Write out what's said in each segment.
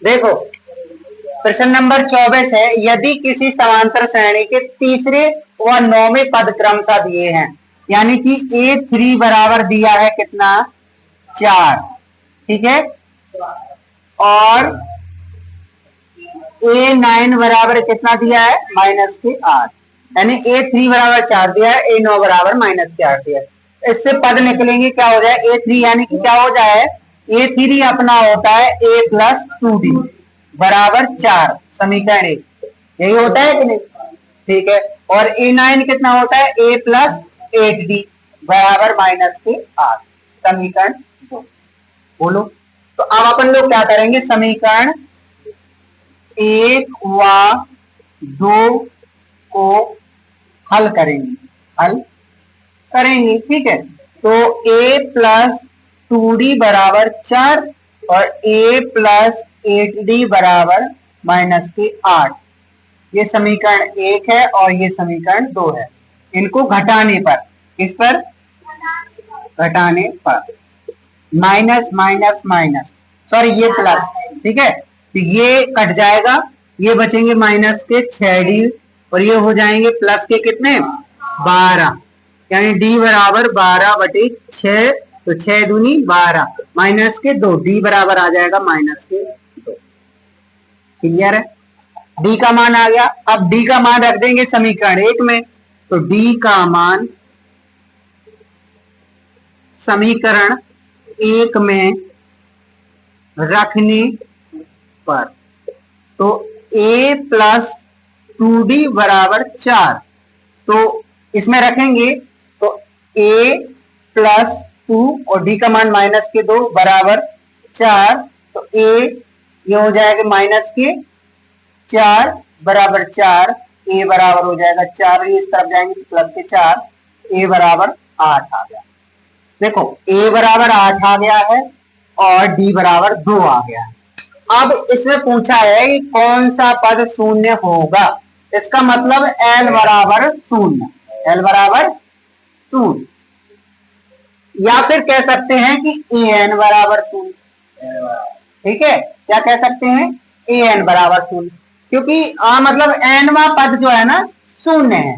देखो प्रश्न नंबर 24 है, यदि किसी समांतर श्रेणी के तीसरे व नौवें पद क्रमशः दिए हैं, यानी कि A3 बराबर दिया है कितना 4, ठीक है, और A9 बराबर कितना दिया है -8, यानी A3 बराबर 4 दिया है, A9 बराबर -8 दिया है। इससे पद निकलेंगे, क्या हो जाए A3 यानी कि क्या हो जाए A3 अपना होता है A प्लस 2D बराबर 4, समीकरण 1 यही होता है कि नहीं, ठीक है, और A9 कितना होता है A प्लस 8D बराबर -8, समीकरण 2। बोलो, तो अब अपन लोग क्या करेंगे, समीकरण 1 व 2 को हल करेंगे, ठीक है। तो A प्लस 2D बराबर 4 और A प्लस 8D बराबर -8, ये समीकरण 1 है और ये समीकरण 2 है। इनको घटाने पर, किस पर घटाने पर, माइनस माइनस माइनस, सॉरी ये प्लस, ठीक है, तो ये कट जाएगा, ये बचेंगे माइनस के 6D और ये हो जाएंगे प्लस के कितने 12, यानी D बराबर 12/6, तो 6 दूनी 12 माइनस के 2, D बराबर आ जाएगा -2। क्लियर है, D का मान आ गया। अब D का मान रख देंगे समीकरण 1 में, तो D का मान समीकरण 1 में रखने पर, तो A प्लस 2D बराबर 4, तो इसमें रखेंगे तो A प्लस 2 और D का मान -2 बराबर 4, तो A ये हो जाएगा -4 बराबर 4, A बराबर हो जाएगा 4, इस तरफ जाएंगे प्लस के 4, A बराबर 8 आ गया। देखो A बराबर 8 आ गया है और D बराबर 2 आ गया है। अब इसमें पूछा है कि कौन सा पद शून्य होगा, इसका मतलब L बराबर 0, L बराबर 0, या फिर कह सकते हैं कि AN बराबर 0, ठीक है, क्या कह सकते हैं AN बराबर 0, क्योंकि मतलब nवा पद जो है ना शून्य है,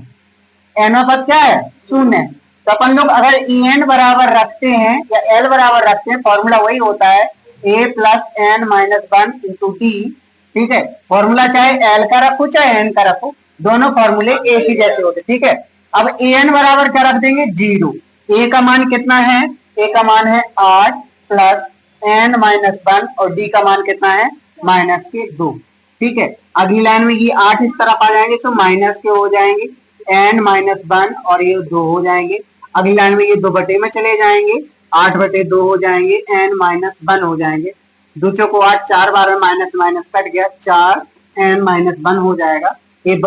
nवा पद क्या है शून्य है, तो अपन लोग अगर En बराबर रखते हैं या L बराबर रखते हैं, फॉर्मूला वही होता है A plus n minus 1 into D, ठीक है, फॉर्मूला चाहे L का रखो चाहे n का रखो, दोनों फॉर्मूले एक ही जैसे होते, ठीक है। अब En बराबर क्या रख देंगे 0, A का मान कितना है, A का मान है 8 प्लस n माइनस 1 और D का मान कितना है -2, ठीक है। अगली लाइन में ये 8 इस तरफ आ जाएंगे, तो माइनस के हो जाएंगे n माइनस 1 और ये 2 हो जाएंगे। अगली लाइन में ये 2 बटे में चले जाएंगे, 8/2 हो जाएंगे, n माइनस 1 हो जाएंगे, 2 चौको 8, 4 बार में माइनस माइनस कट गया, 4 n माइनस 1 हो जाएगा, ये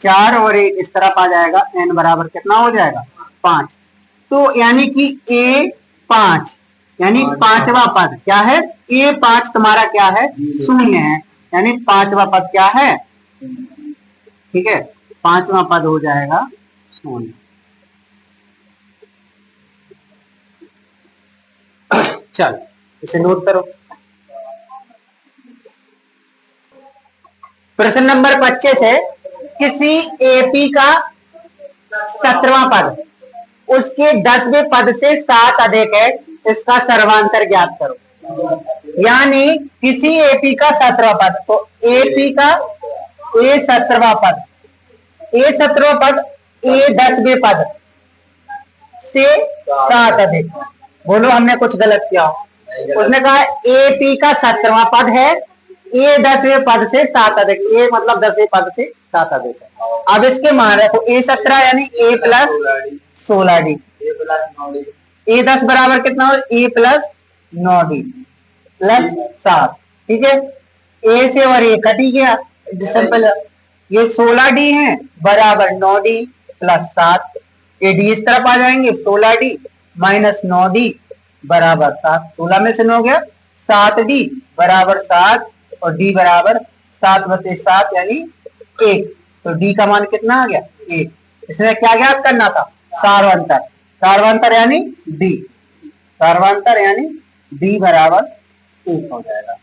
4 और 1 इस तरफ आ जाएगा, n बराबर कितना हो जाएगा 5, तो यानी कि A5 यानी पांचवा पद क्या है, A5 तुम्हारा क्या है शून्य है, यानी पांचवा पद क्या है, ठीक है, पांचवा पद हो जाएगा शून्य। चल इसे नोट करो। प्रश्न नंबर 25 है, किसी AP का 17वां पद उसके 10वें पद से 7 अधिक है, इसका सर्वांतर ज्ञात करो। यानी किसी AP का 17वां पद, तो AP का A 17वां पद, A 17वां पद A 10वें पद से 7 अधिक, बोलो हमने कुछ गलत किया हो, उसने कहा AP का 17वां पद है, A 10वें पद से 7 अधिक, A मतलब 10वें पद से 7 अधिक है। अब इसके मान रखो A 17 यानी A प्लस 16D, A 10 बराबर कितना हो A प्लस 9D प्लस 7, ठीक है, A से और A कट ही गया, सिंपल, ये 16D है बराबर 9D प्लस 7, ये D इस तरफ आ जाएंगे, 16D माइनस 9D बराबर 7, 16 में से 9 गया 7D बराबर 7 और D बराबर 7/7 यानी 1, तो D का मान कितना आ गया 1। इसमें क्या ज्ञात करना था, सार्वंतर, सार्वंतर यानी D, सार्वंतर यानी D बराबर 1 हो जाएगा।